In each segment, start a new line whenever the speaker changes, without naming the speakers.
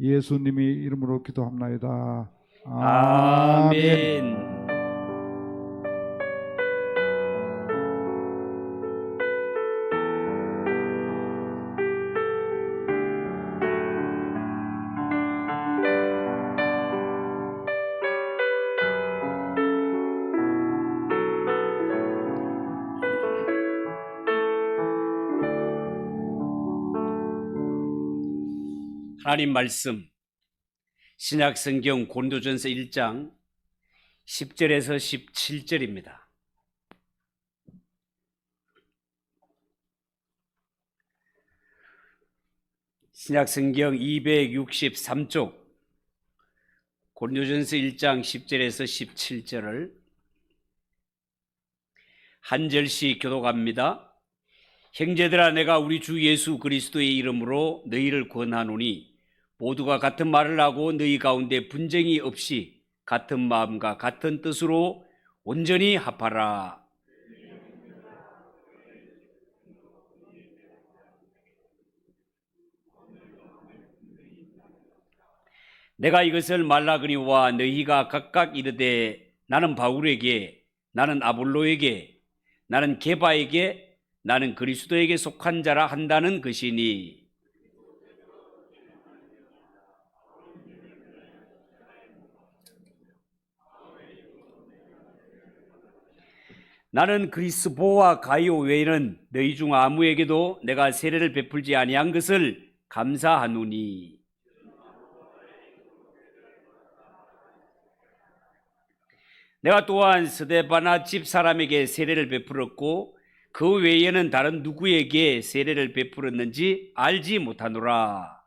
예수님의 이름으로 기도합나이다. 아멘.
아멘. 하나님 말씀 신약 성경 고린도전서 1장 10절에서 17절입니다. 신약 성경 263쪽 고린도전서 1장 10절에서 17절을 한 절씩 교독합니다. 형제들아, 내가 우리 주 예수 그리스도의 이름으로 너희를 권하노니 모두가 같은 말을 하고 너희 가운데 분쟁이 없이 같은 마음과 같은 뜻으로 온전히 합하라. 내가 이것을 말라거니와 너희가 각각 이르되 나는 바울에게, 나는 아볼로에게, 나는 게바에게, 나는 그리스도에게 속한 자라 한다는 것이니, 나는 그리스보와 가이오 외에는 너희 중 아무에게도 내가 세례를 베풀지 아니한 것을 감사하노니, 내가 또한 스데바나 집 사람에게 세례를 베풀었고 그 외에는 다른 누구에게 세례를 베풀었는지 알지 못하노라.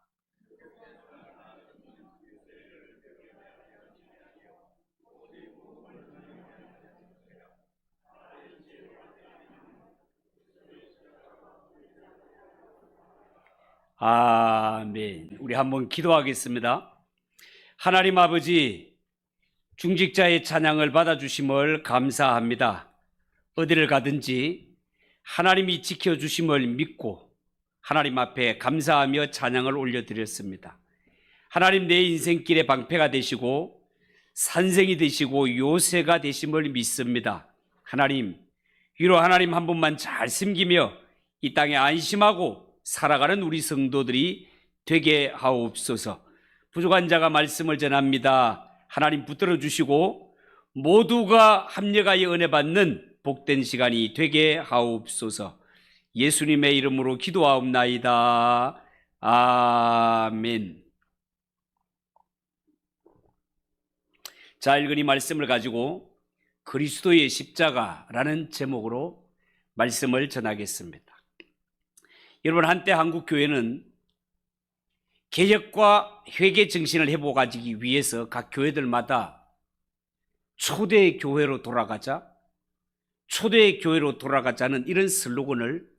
아멘. 우리 한번 기도하겠습니다. 하나님 아버지, 중직자의 찬양을 받아주심을 감사합니다. 어디를 가든지 하나님이 지켜주심을 믿고 하나님 앞에 감사하며 찬양을 올려드렸습니다. 하나님, 내 인생길의 방패가 되시고 산생이 되시고 요새가 되심을 믿습니다. 하나님, 위로 하나님 한 분만 잘 섬기며 이 땅에 안심하고 살아가는 우리 성도들이 되게 하옵소서. 부족한 자가 말씀을 전합니다. 하나님 붙들어 주시고 모두가 합력하여 은혜 받는 복된 시간이 되게 하옵소서. 예수님의 이름으로 기도하옵나이다. 아멘. 자, 읽은 이 말씀을 가지고 그리스도의 십자가라는 제목으로 말씀을 전하겠습니다. 여러분, 한때 한국교회는 개혁과 회개 정신을 회복하기 위해서 각 교회들마다 초대 교회로 돌아가자, 초대 교회로 돌아가자는 이런 슬로건을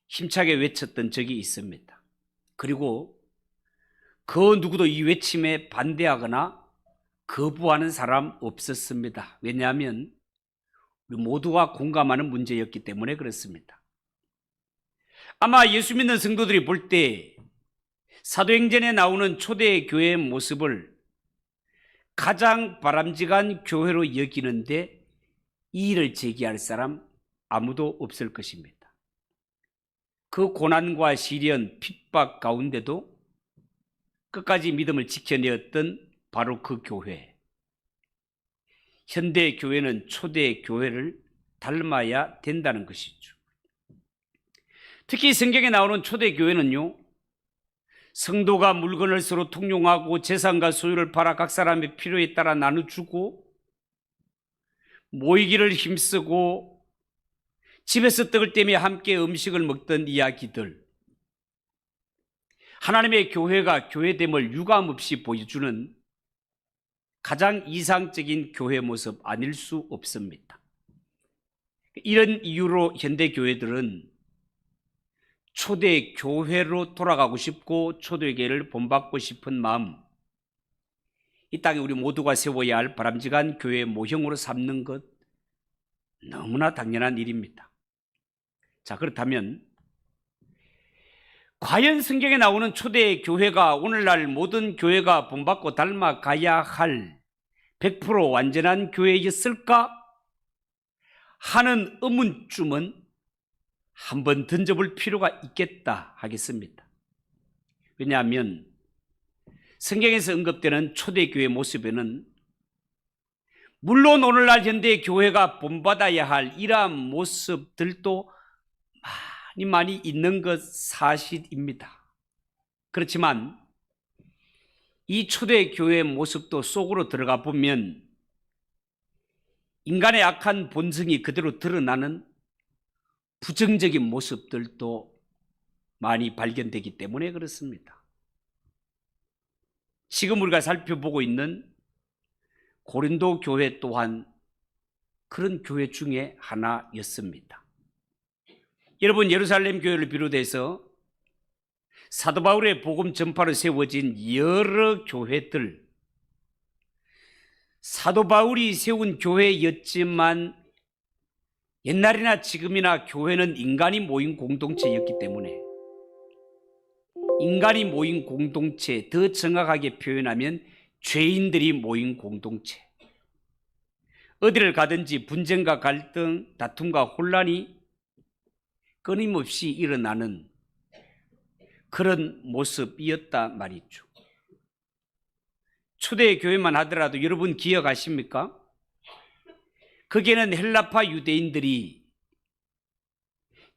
힘차게 외쳤던 적이 있습니다. 그리고 그 누구도 이 외침에 반대하거나 거부하는 사람 없었습니다. 왜냐하면 우리 모두가 공감하는 문제였기 때문에 그렇습니다. 아마 예수 믿는 성도들이 볼 때 사도행전에 나오는 초대 교회의 모습을 가장 바람직한 교회로 여기는데 이의를 제기할 사람 아무도 없을 것입니다. 그 고난과 시련, 핍박 가운데도 끝까지 믿음을 지켜내었던 바로 그 교회. 현대 교회는 초대 교회를 닮아야 된다는 것이죠. 특히 성경에 나오는 초대 교회는요, 성도가 물건을 서로 통용하고 재산과 소유를 팔아 각 사람의 필요에 따라 나눠주고 모이기를 힘쓰고 집에서 떡을 떼며 함께 음식을 먹던 이야기들, 하나님의 교회가 교회됨을 유감없이 보여주는 가장 이상적인 교회 모습 아닐 수 없습니다. 이런 이유로 현대 교회들은 초대 교회로 돌아가고 싶고 초대교회를 본받고 싶은 마음, 이 땅에 우리 모두가 세워야 할 바람직한 교회 모형으로 삼는 것 너무나 당연한 일입니다. 자, 그렇다면 과연 성경에 나오는 초대 교회가 오늘날 모든 교회가 본받고 닮아가야 할 100% 완전한 교회였을까 하는 의문점은 한번 던져볼 필요가 있겠다 하겠습니다. 왜냐하면 성경에서 언급되는 초대교회 모습에는 물론 오늘날 현대 교회가 본받아야 할 이러한 모습들도 많이 있는 것 사실입니다. 그렇지만 이 초대교회의 모습도 속으로 들어가 보면 인간의 악한 본성이 그대로 드러나는 부정적인 모습들도 많이 발견되기 때문에 그렇습니다. 지금 우리가 살펴보고 있는 고린도 교회 또한 그런 교회 중에 하나였습니다. 여러분, 예루살렘 교회를 비롯해서 사도 바울의 복음 전파로 세워진 여러 교회들, 사도 바울이 세운 교회였지만 옛날이나 지금이나 교회는 인간이 모인 공동체였기 때문에 인간이 모인 공동체, 더 정확하게 표현하면 죄인들이 모인 공동체, 어디를 가든지 분쟁과 갈등, 다툼과 혼란이 끊임없이 일어나는 그런 모습이었다 말이죠. 초대교회만 하더라도 여러분 기억하십니까? 거기에는 헬라파 유대인들이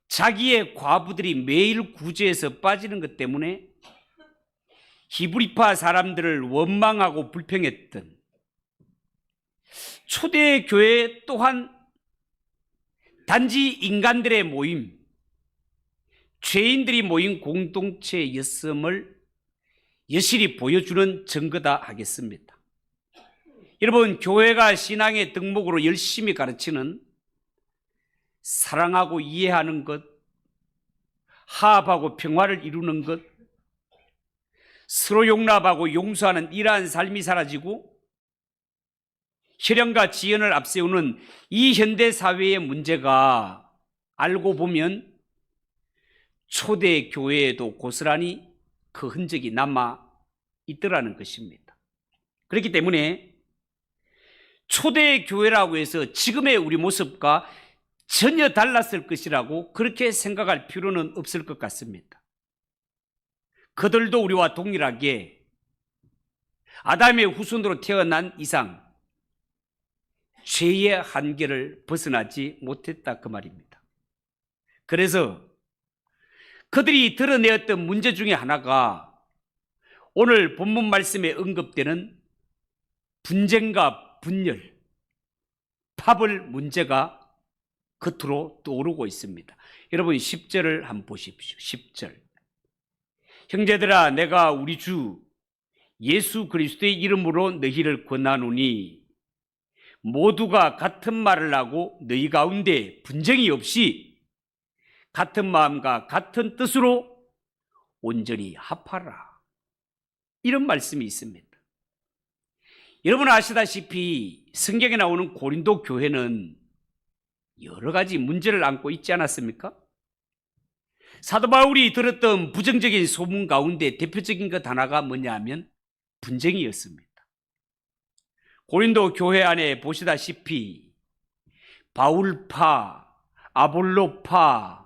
자기의 과부들이 매일 구제에서 빠지는 것 때문에 히브리파 사람들을 원망하고 불평했던 초대교회 또한 단지 인간들의 모임, 죄인들이 모인 공동체였음을 여실히 보여주는 증거다 하겠습니다. 여러분, 교회가 신앙의 덕목으로 열심히 가르치는 사랑하고 이해하는 것, 화합하고 평화를 이루는 것, 서로 용납하고 용서하는 이러한 삶이 사라지고 혈연과 지연을 앞세우는 이 현대 사회의 문제가 알고 보면 초대 교회에도 고스란히 그 흔적이 남아 있더라는 것입니다. 그렇기 때문에 초대 교회라고 해서 지금의 우리 모습과 전혀 달랐을 것이라고 그렇게 생각할 필요는 없을 것 같습니다. 그들도 우리와 동일하게 아담의 후손으로 태어난 이상 죄의 한계를 벗어나지 못했다 그 말입니다. 그래서 그들이 드러내었던 문제 중에 하나가 오늘 본문 말씀에 언급되는 분쟁과 분열, 파벌 문제가 겉으로 떠오르고 있습니다. 여러분 10절을 한번 보십시오. 10절. 형제들아, 내가 우리 주 예수 그리스도의 이름으로 너희를 권하노니 모두가 같은 말을 하고 너희 가운데 분쟁이 없이 같은 마음과 같은 뜻으로 온전히 합하라. 이런 말씀이 있습니다. 여러분 아시다시피 성경에 나오는 고린도 교회는 여러 가지 문제를 안고 있지 않았습니까? 사도 바울이 들었던 부정적인 소문 가운데 대표적인 것 하나가 뭐냐 하면 분쟁이었습니다. 고린도 교회 안에 보시다시피 바울파, 아볼로파,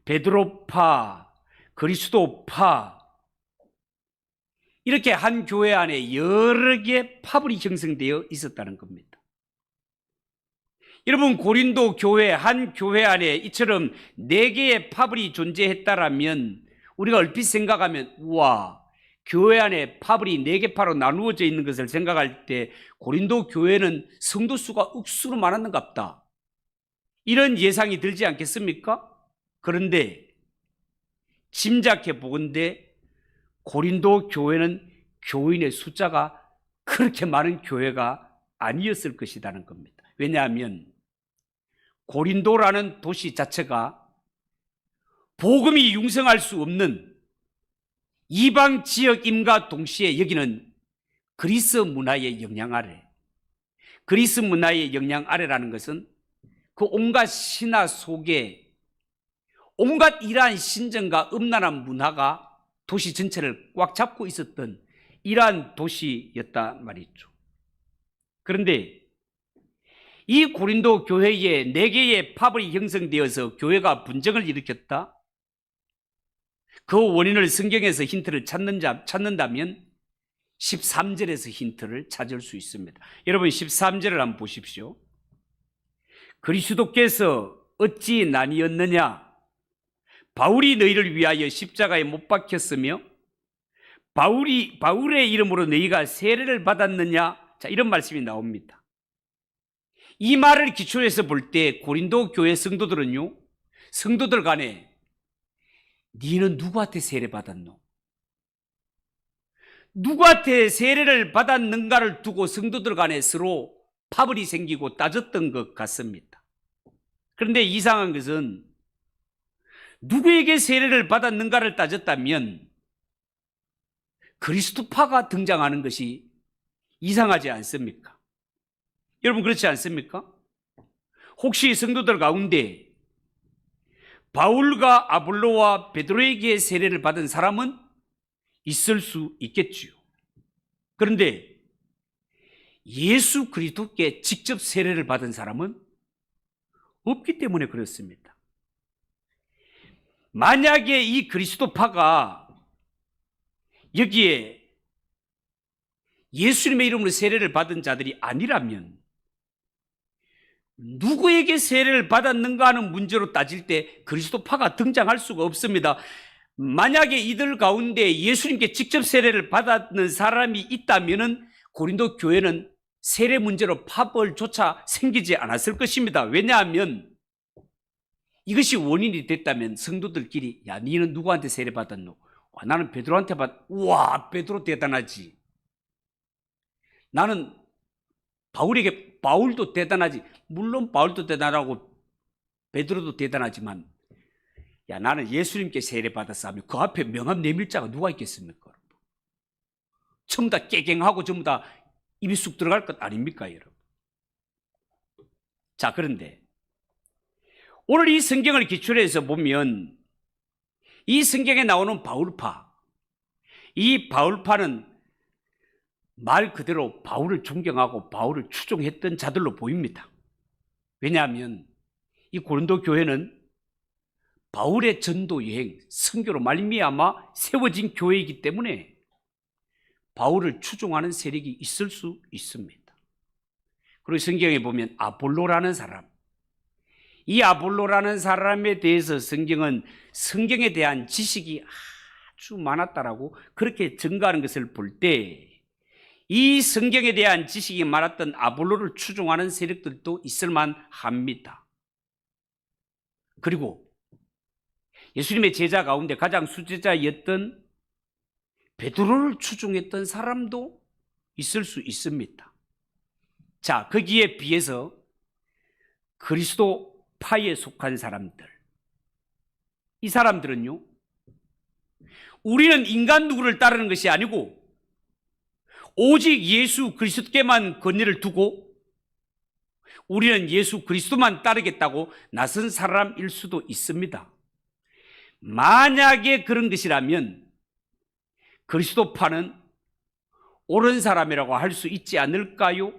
베드로파, 그리스도파, 이렇게 한 교회 안에 여러 개의 파벌이 형성되어 있었다는 겁니다. 여러분 고린도 교회 한 교회 안에 이처럼 4개의 파벌이 존재했다라면 우리가 얼핏 생각하면 우와, 교회 안에 파벌이 4개 파로 나누어져 있는 것을 생각할 때 고린도 교회는 성도 수가 억수로 많았는갑다, 이런 예상이 들지 않겠습니까? 그런데 짐작해 보건대 고린도 교회는 교인의 숫자가 그렇게 많은 교회가 아니었을 것이라는 겁니다. 왜냐하면 고린도라는 도시 자체가 복음이 융성할 수 없는 이방 지역임과 동시에 여기는 그리스 문화의 영향 아래, 그리스 문화의 영향 아래라는 것은 그 온갖 신화 속에 온갖 이러한 신전과 음란한 문화가 도시 전체를 꽉 잡고 있었던 이러한 도시였단 말이죠. 그런데 이 고린도 교회에 4개의 파벌이 형성되어서 교회가 분쟁을 일으켰다. 그 원인을 성경에서 힌트를 찾는다면 13절에서 힌트를 찾을 수 있습니다. 여러분 13절을 한번 보십시오. 그리스도께서 어찌 나뉘었느냐? 바울이 너희를 위하여 십자가에 못 박혔으며 바울의 이름으로 너희가 세례를 받았느냐? 자, 이런 말씀이 나옵니다. 이 말을 기초해서 볼 때 고린도 교회 성도들은요, 성도들 간에 너는 누구한테 세례 받았노? 누구한테 세례를 받았는가를 두고 성도들 간에 서로 파벌이 생기고 따졌던 것 같습니다. 그런데 이상한 것은 누구에게 세례를 받았는가를 따졌다면 그리스도파가 등장하는 것이 이상하지 않습니까? 여러분 그렇지 않습니까? 혹시 성도들 가운데 바울과 아볼로와 베드로에게 세례를 받은 사람은 있을 수 있겠지요. 그런데 예수 그리스도께 직접 세례를 받은 사람은 없기 때문에 그렇습니다. 만약에 이 그리스도파가 여기에 예수님의 이름으로 세례를 받은 자들이 아니라면 누구에게 세례를 받았는가 하는 문제로 따질 때 그리스도파가 등장할 수가 없습니다. 만약에 이들 가운데 예수님께 직접 세례를 받았는 사람이 있다면 고린도 교회는 세례 문제로 파벌조차 생기지 않았을 것입니다. 왜냐하면 이것이 원인이 됐다면 성도들끼리 야 너는 누구한테 세례 받았노? 나는 베드로한테 우와 베드로 대단하지. 나는 바울도 대단하지. 물론 바울도 대단하고 베드로도 대단하지만 야 나는 예수님께 세례 받았어 하면 그 앞에 명함 내밀자가 누가 있겠습니까? 전부 다 깨갱하고 전부 다 입이 쑥 들어갈 것 아닙니까 여러분? 자 그런데 오늘 이 성경을 기초로 해서 보면 이 성경에 나오는 바울파, 이 바울파는 말 그대로 바울을 존경하고 바울을 추종했던 자들로 보입니다. 왜냐하면 이 고린도 교회는 바울의 전도 여행, 선교로 말미암아 세워진 교회이기 때문에 바울을 추종하는 세력이 있을 수 있습니다. 그리고 성경에 보면 아볼로라는 사람, 이 아볼로라는 사람에 대해서 성경은 성경에 대한 지식이 아주 많았다라고 그렇게 증거하는 것을 볼 때 이 성경에 대한 지식이 많았던 아볼로를 추종하는 세력들도 있을만 합니다. 그리고 예수님의 제자 가운데 가장 수제자였던 베드로를 추종했던 사람도 있을 수 있습니다. 자, 거기에 비해서 그리스도파에 속한 사람들, 이 사람들은요, 우리는 인간 누구를 따르는 것이 아니고 오직 예수 그리스도께만 권위를 두고 우리는 예수 그리스도만 따르겠다고 나선 사람일 수도 있습니다. 만약에 그런 것이라면 그리스도파는 옳은 사람이라고 할 수 있지 않을까요?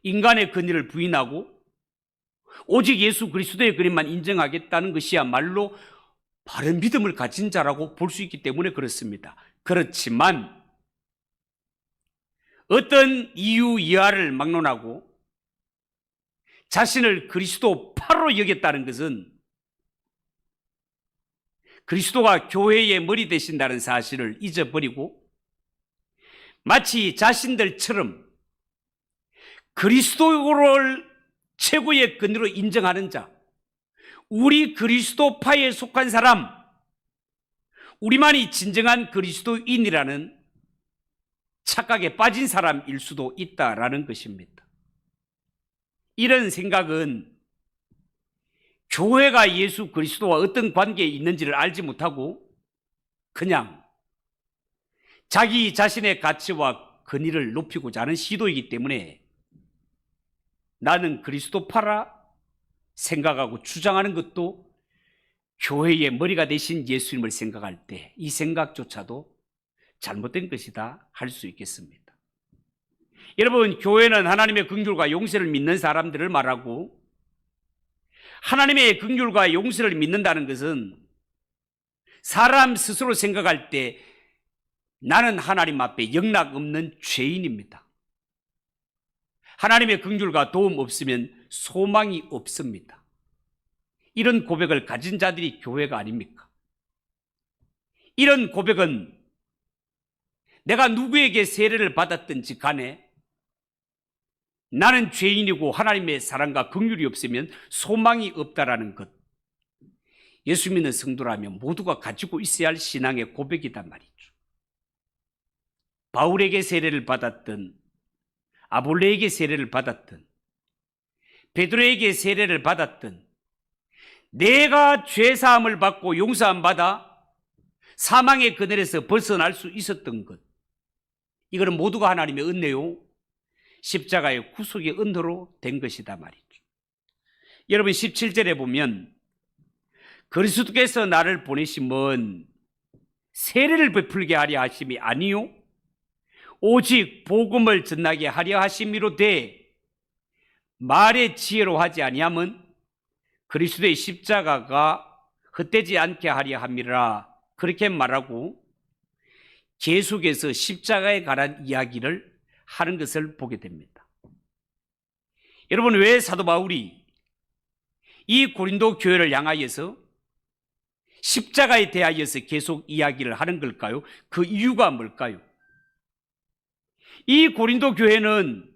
인간의 권위를 부인하고 오직 예수 그리스도의 권위만 인정하겠다는 것이야말로 바른 믿음을 가진 자라고 볼 수 있기 때문에 그렇습니다. 그렇지만 어떤 이유 이하를 막론하고 자신을 그리스도파로 여겼다는 것은 그리스도가 교회의 머리 되신다는 사실을 잊어버리고 마치 자신들처럼 그리스도를 최고의 근거로 인정하는 자, 우리 그리스도파에 속한 사람, 우리만이 진정한 그리스도인이라는 착각에 빠진 사람일 수도 있다라는 것입니다. 이런 생각은 교회가 예수 그리스도와 어떤 관계에 있는지를 알지 못하고 그냥 자기 자신의 가치와 권위를 높이고자 하는 시도이기 때문에 나는 그리스도파라 생각하고 주장하는 것도 교회의 머리가 되신 예수님을 생각할 때 이 생각조차도 잘못된 것이다 할 수 있겠습니다. 여러분, 교회는 하나님의 긍휼과 용서를 믿는 사람들을 말하고, 하나님의 긍휼과 용서를 믿는다는 것은 사람 스스로 생각할 때 나는 하나님 앞에 영락 없는 죄인입니다. 하나님의 긍휼과 도움 없으면 소망이 없습니다. 이런 고백을 가진 자들이 교회가 아닙니까? 이런 고백은 내가 누구에게 세례를 받았든지 간에 나는 죄인이고 하나님의 사랑과 긍휼이 없으면 소망이 없다라는 것, 예수 믿는 성도라면 모두가 가지고 있어야 할 신앙의 고백이단 말이죠. 바울에게 세례를 받았든 아볼레에게 세례를 받았든 베드로에게 세례를 받았든 내가 죄사함을 받고 용서함 받아 사망의 그늘에서 벗어날 수 있었던 것, 이거는 모두가 하나님의 은혜요 십자가의 구속의 은혜로 된 것이다 말이죠. 여러분, 17절에 보면 그리스도께서 나를 보내심은 세례를 베풀게 하려 하심이 아니요 오직 복음을 전하게 하려 하심이로되 말의 지혜로 하지 아니함은 그리스도의 십자가가 헛되지 않게 하려 함이라, 그렇게 말하고 계속해서 십자가에 관한 이야기를 하는 것을 보게 됩니다. 여러분, 왜 사도 바울이 이 고린도 교회를 향하여서 십자가에 대하여서 계속 이야기를 하는 걸까요? 그 이유가 뭘까요? 이 고린도 교회는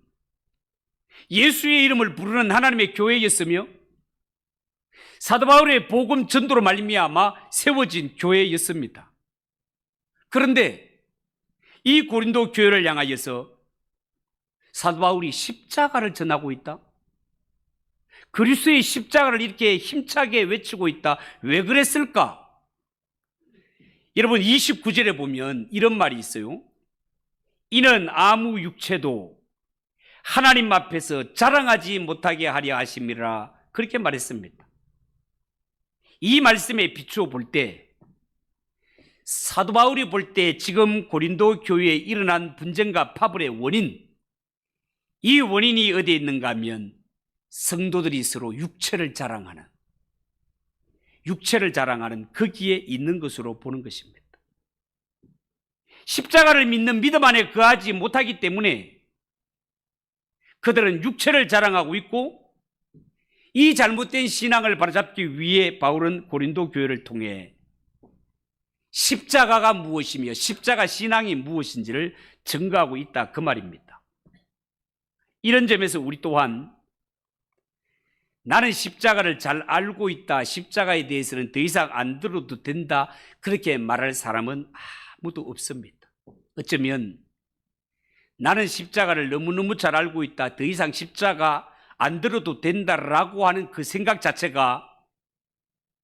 예수의 이름을 부르는 하나님의 교회였으며 사도 바울의 복음 전도로 말미암아 세워진 교회였습니다. 그런데 이 고린도 교회를 향하여서 사도 바울이 십자가를 전하고 있다, 그리스도의 십자가를 이렇게 힘차게 외치고 있다. 왜 그랬을까? 여러분, 29절에 보면 이런 말이 있어요. 이는 아무 육체도 하나님 앞에서 자랑하지 못하게 하려 하심이라, 그렇게 말했습니다. 이 말씀에 비추어 볼 때 사도 바울이 볼 때 지금 고린도 교회에 일어난 분쟁과 파벌의 원인, 이 원인이 어디에 있는가 하면 성도들이 서로 육체를 자랑하는 거기에 있는 것으로 보는 것입니다. 십자가를 믿는 믿음 안에 거하지 못하기 때문에 그들은 육체를 자랑하고 있고, 이 잘못된 신앙을 바로잡기 위해 바울은 고린도 교회를 통해 십자가가 무엇이며 십자가 신앙이 무엇인지를 증거하고 있다, 그 말입니다. 이런 점에서 우리 또한 나는 십자가를 잘 알고 있다, 십자가에 대해서는 더 이상 안 들어도 된다, 그렇게 말할 사람은 아무도 없습니다. 어쩌면 나는 십자가를 너무너무 잘 알고 있다, 더 이상 십자가 안 들어도 된다라고 하는 그 생각 자체가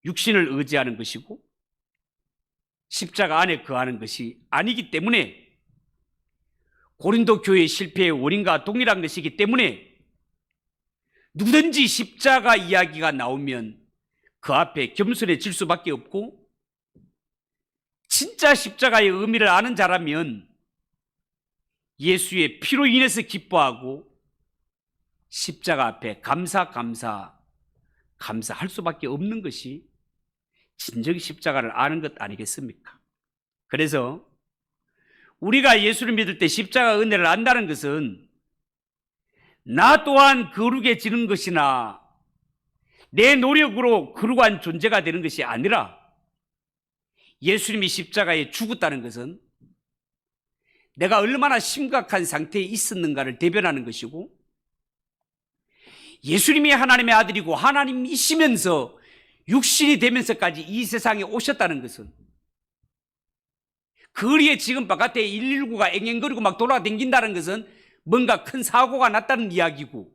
육신을 의지하는 것이고 십자가 안에 거하는 것이 아니기 때문에, 고린도 교회의 실패의 원인과 동일한 것이기 때문에 누구든지 십자가 이야기가 나오면 그 앞에 겸손해질 수밖에 없고, 진짜 십자가의 의미를 아는 자라면 예수의 피로 인해서 기뻐하고 십자가 앞에 감사할 수밖에 없는 것이 진정 십자가를 아는 것 아니겠습니까? 그래서 우리가 예수를 믿을 때 십자가 은혜를 안다는 것은 나 또한 거룩해지는 것이나 내 노력으로 거룩한 존재가 되는 것이 아니라, 예수님이 십자가에 죽었다는 것은 내가 얼마나 심각한 상태에 있었는가를 대변하는 것이고, 예수님이 하나님의 아들이고 하나님이시면서 육신이 되면서까지 이 세상에 오셨다는 것은, 거리에 지금 바깥에 119가 앵앵거리고 막 돌아다닌다는 것은 뭔가 큰 사고가 났다는 이야기고,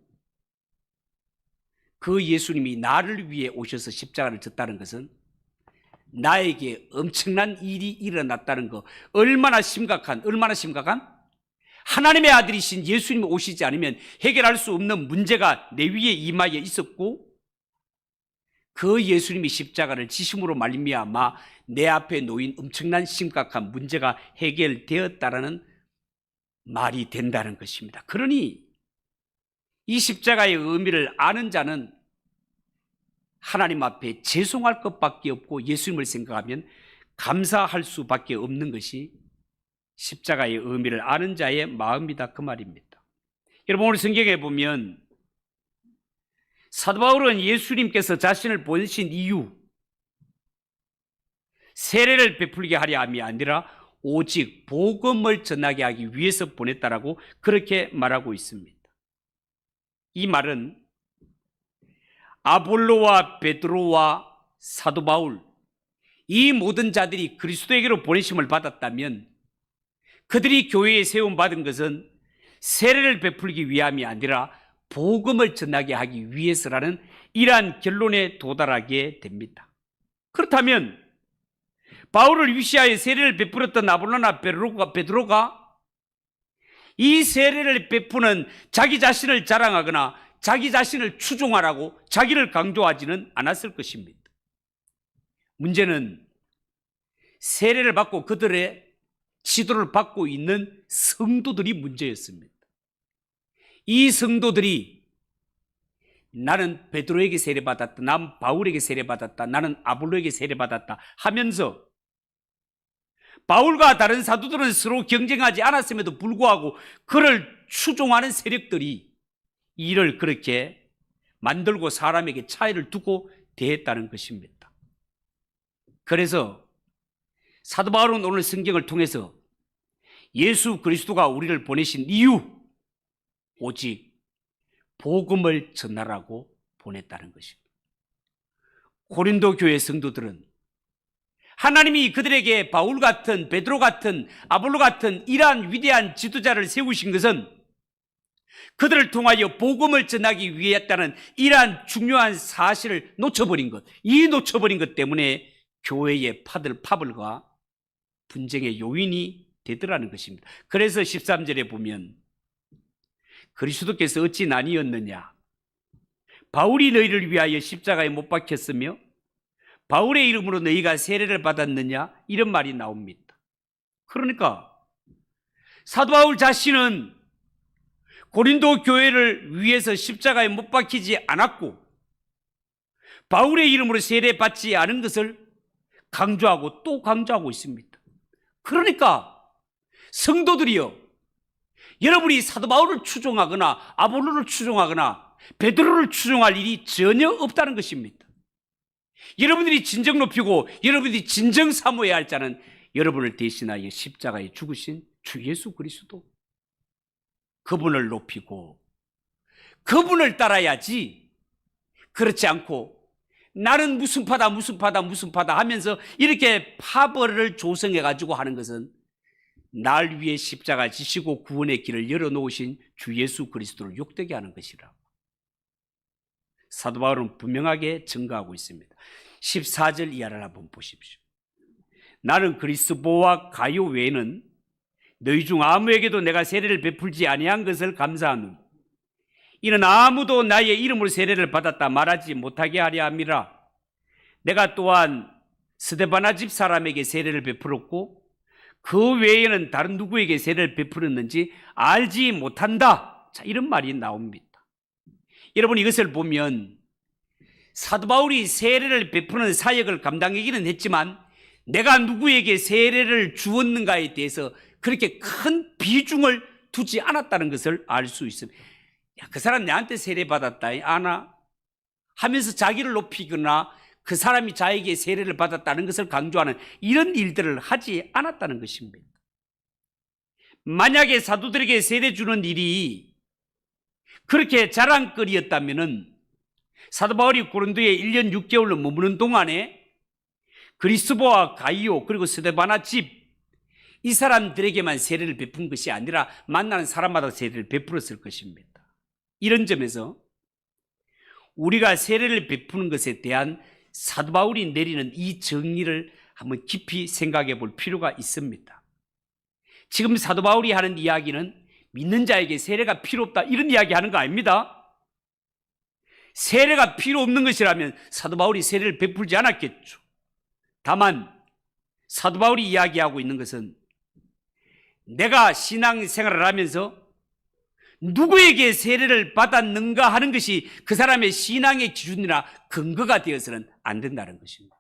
그 예수님이 나를 위해 오셔서 십자가를 졌다는 것은 나에게 엄청난 일이 일어났다는 거, 얼마나 심각한 하나님의 아들이신 예수님이 오시지 않으면 해결할 수 없는 문제가 내 위에 임하여 있었고, 그 예수님이 십자가를 지심으로 말미암아 내 앞에 놓인 엄청난 심각한 문제가 해결되었다라는 말이 된다는 것입니다. 그러니 이 십자가의 의미를 아는 자는 하나님 앞에 죄송할 것밖에 없고 예수님을 생각하면 감사할 수밖에 없는 것이 십자가의 의미를 아는 자의 마음이다, 그 말입니다. 여러분, 오늘 성경에 보면 사도 바울은 예수님께서 자신을 보내신 이유, 세례를 베풀게 하려 함이 아니라 오직 복음을 전하게 하기 위해서 보냈다라고 그렇게 말하고 있습니다. 이 말은 아볼로와 베드로와 사도 바울, 이 모든 자들이 그리스도에게로 보내심을 받았다면 그들이 교회에 세움받은 것은 세례를 베풀기 위함이 아니라 복음을 전하게 하기 위해서라는 이러한 결론에 도달하게 됩니다. 그렇다면 바울을 위시하여 세례를 베풀었던 아볼로나 베드로가 이 세례를 베푸는 자기 자신을 자랑하거나 자기 자신을 추종하라고 자기를 강조하지는 않았을 것입니다. 문제는 세례를 받고 그들의 지도를 받고 있는 성도들이 문제였습니다. 이 성도들이 나는 베드로에게 세례받았다, 난 바울에게 세례받았다, 나는 아볼로에게 세례받았다 하면서 바울과 다른 사도들은 서로 경쟁하지 않았음에도 불구하고 그를 추종하는 세력들이 이를 그렇게 만들고 사람에게 차이를 두고 대했다는 것입니다. 그래서 사도 바울은 오늘 성경을 통해서 예수 그리스도가 우리를 보내신 이유, 오직 복음을 전하라고 보냈다는 것입니다. 고린도 교회 성도들은 하나님이 그들에게 바울 같은, 베드로 같은, 아볼로 같은 이러한 위대한 지도자를 세우신 것은 그들을 통하여 복음을 전하기 위했다는 이러한 중요한 사실을 놓쳐버린 것, 이 놓쳐버린 것 때문에 교회의 파벌과 분쟁의 요인이 되더라는 것입니다. 그래서 13절에 보면 그리스도께서 어찌 나뉘었느냐, 바울이 너희를 위하여 십자가에 못 박혔으며 바울의 이름으로 너희가 세례를 받았느냐, 이런 말이 나옵니다. 그러니까 사도 바울 자신은 고린도 교회를 위해서 십자가에 못 박히지 않았고 바울의 이름으로 세례받지 않은 것을 강조하고 또 강조하고 있습니다. 그러니까 성도들이요, 여러분이 사도 바울을 추종하거나 아볼로를 추종하거나 베드로를 추종할 일이 전혀 없다는 것입니다. 여러분들이 진정 높이고 여러분들이 진정 사모해야 할 자는 여러분을 대신하여 십자가에 죽으신 주 예수 그리스도, 그분을 높이고 그분을 따라야지, 그렇지 않고 나는 무슨 파다 하면서 이렇게 파벌을 조성해 가지고 하는 것은 날 위해 십자가 지시고 구원의 길을 열어놓으신 주 예수 그리스도를 욕되게 하는 것이라 사도 바울은 분명하게 증거하고 있습니다. 14절 이하를 한번 보십시오. 나는 그리스도와 가요 외에는 너희 중 아무에게도 내가 세례를 베풀지 아니한 것을 감사하노니 이는 아무도 나의 이름으로 세례를 받았다 말하지 못하게 하려 함이라. 내가 또한 스데바나 집 사람에게 세례를 베풀었고 그 외에는 다른 누구에게 세례를 베풀었는지 알지 못한다. 자, 이런 말이 나옵니다. 여러분, 이것을 보면 사도 바울이 세례를 베푸는 사역을 감당하기는 했지만 내가 누구에게 세례를 주었는가에 대해서 그렇게 큰 비중을 두지 않았다는 것을 알 수 있습니다. 야, 그 사람 내한테 세례 받았다 아나 하면서 자기를 높이거나 그 사람이 자에게 세례를 받았다는 것을 강조하는 이런 일들을 하지 않았다는 것입니다. 만약에 사도들에게 세례 주는 일이 그렇게 자랑거리였다면 사도 바울이 고린도에 1년 6개월로 머무는 동안에 그리스도와 가이오 그리고 스데바나 집 이 사람들에게만 세례를 베푼 것이 아니라 만나는 사람마다 세례를 베풀었을 것입니다. 이런 점에서 우리가 세례를 베푸는 것에 대한 사도 바울이 내리는 이 정의를 한번 깊이 생각해 볼 필요가 있습니다. 지금 사도 바울이 하는 이야기는 믿는 자에게 세례가 필요 없다 이런 이야기 하는 거 아닙니다. 세례가 필요 없는 것이라면 사도 바울이 세례를 베풀지 않았겠죠. 다만 사도 바울이 이야기하고 있는 것은 내가 신앙생활을 하면서 누구에게 세례를 받았는가 하는 것이 그 사람의 신앙의 기준이나 근거가 되어서는 안 된다는 것입니다.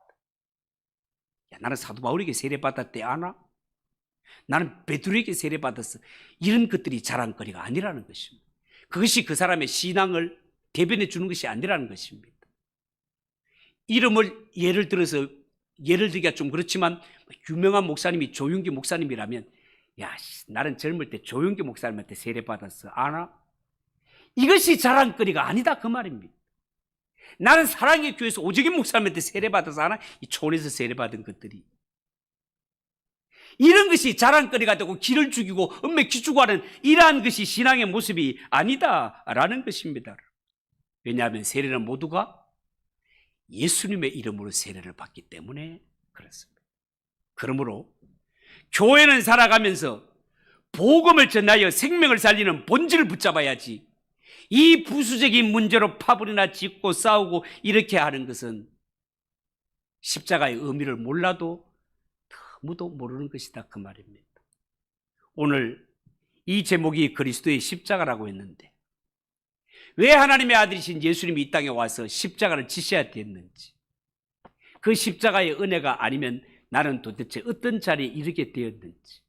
야, 나는 사도 바울에게 세례 받았대 아나? 나는 베드로에게 세례 받았어. 이런 것들이 자랑거리가 아니라는 것입니다. 그것이 그 사람의 신앙을 대변해 주는 것이 아니라는 것입니다. 이름을 예를 들기가 좀 그렇지만 유명한 목사님이 조윤기 목사님이라면 야, 나는 젊을 때 조윤기 목사님한테 세례 받았어 아나? 이것이 자랑거리가 아니다 그 말입니다. 나는 사랑의 교회에서 오정인 목사님한테 세례 받아서 아나? 이 촌에서 세례 받은 것들이 이런 것이 자랑거리가 되고 기를 죽이고 은매 기주고 하는 이러한 것이 신앙의 모습이 아니다라는 것입니다. 왜냐하면 세례는 모두가 예수님의 이름으로 세례를 받기 때문에 그렇습니다. 그러므로 교회는 살아가면서 복음을 전하여 생명을 살리는 본질을 붙잡아야지 이 부수적인 문제로 파벌이나 짓고 싸우고 이렇게 하는 것은 십자가의 의미를 몰라도 아무도 모르는 것이다 그 말입니다. 오늘 이 제목이 그리스도의 십자가라고 했는데 왜 하나님의 아들이신 예수님이 이 땅에 와서 십자가를 지셔야 됐는지, 그 십자가의 은혜가 아니면 나는 도대체 어떤 자리에 이르게 되었는지,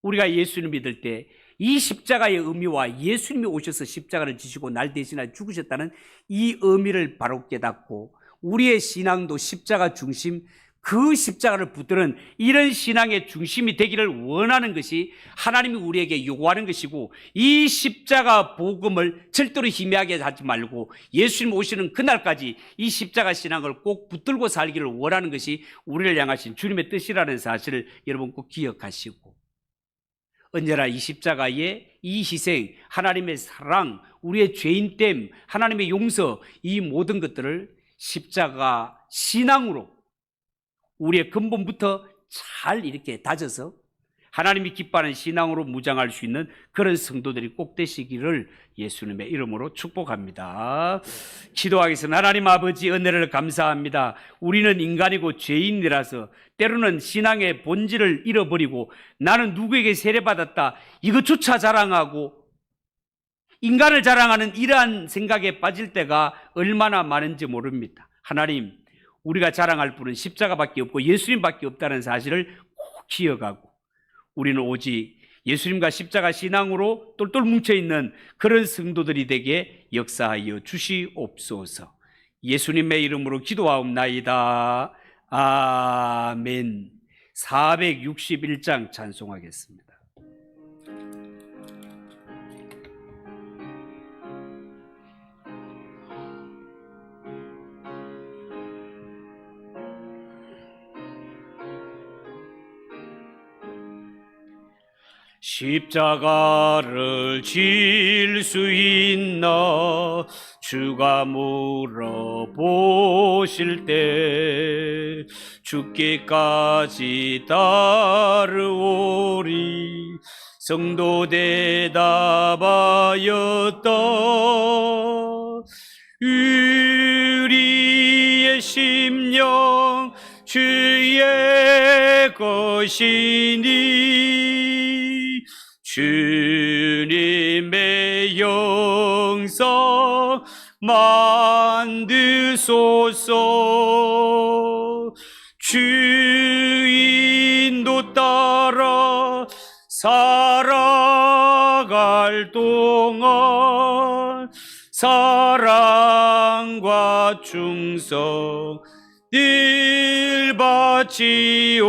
우리가 예수님을 믿을 때 이 십자가의 의미와 예수님이 오셔서 십자가를 지시고 날 대신하여 죽으셨다는 이 의미를 바로 깨닫고 우리의 신앙도 십자가 중심, 그 십자가를 붙드는 이런 신앙의 중심이 되기를 원하는 것이 하나님이 우리에게 요구하는 것이고, 이 십자가 복음을 절대로 희미하게 하지 말고 예수님 오시는 그날까지 이 십자가 신앙을 꼭 붙들고 살기를 원하는 것이 우리를 향하신 주님의 뜻이라는 사실을 여러분 꼭 기억하시고, 언제나 이 십자가의 이 희생, 하나님의 사랑, 우리의 죄인됨, 하나님의 용서, 이 모든 것들을 십자가 신앙으로 우리의 근본부터 잘 이렇게 다져서 하나님이 기뻐하는 신앙으로 무장할 수 있는 그런 성도들이 꼭 되시기를 예수님의 이름으로 축복합니다. 기도하겠습니다. 하나님 아버지, 은혜를 감사합니다. 우리는 인간이고 죄인이라서 때로는 신앙의 본질을 잃어버리고 나는 누구에게 세례받았다 이것조차 자랑하고 인간을 자랑하는 이러한 생각에 빠질 때가 얼마나 많은지 모릅니다. 하나님, 우리가 자랑할 분은 십자가밖에 없고 예수님밖에 없다는 사실을 꼭 기억하고 우리는 오직 예수님과 십자가 신앙으로 똘똘 뭉쳐있는 그런 성도들이 되게 역사하여 주시옵소서. 예수님의 이름으로 기도하옵나이다. 아멘. 461장 찬송하겠습니다. 십자가를 질 수 있나 주가 물어보실 때 죽기까지 따르오리 성도 대답하였다. 우리의 심령 주의 것이니 주님의 영성 만드소서. 주인도 따라 살아갈 동안 사랑과 충성 늘 바치오리다.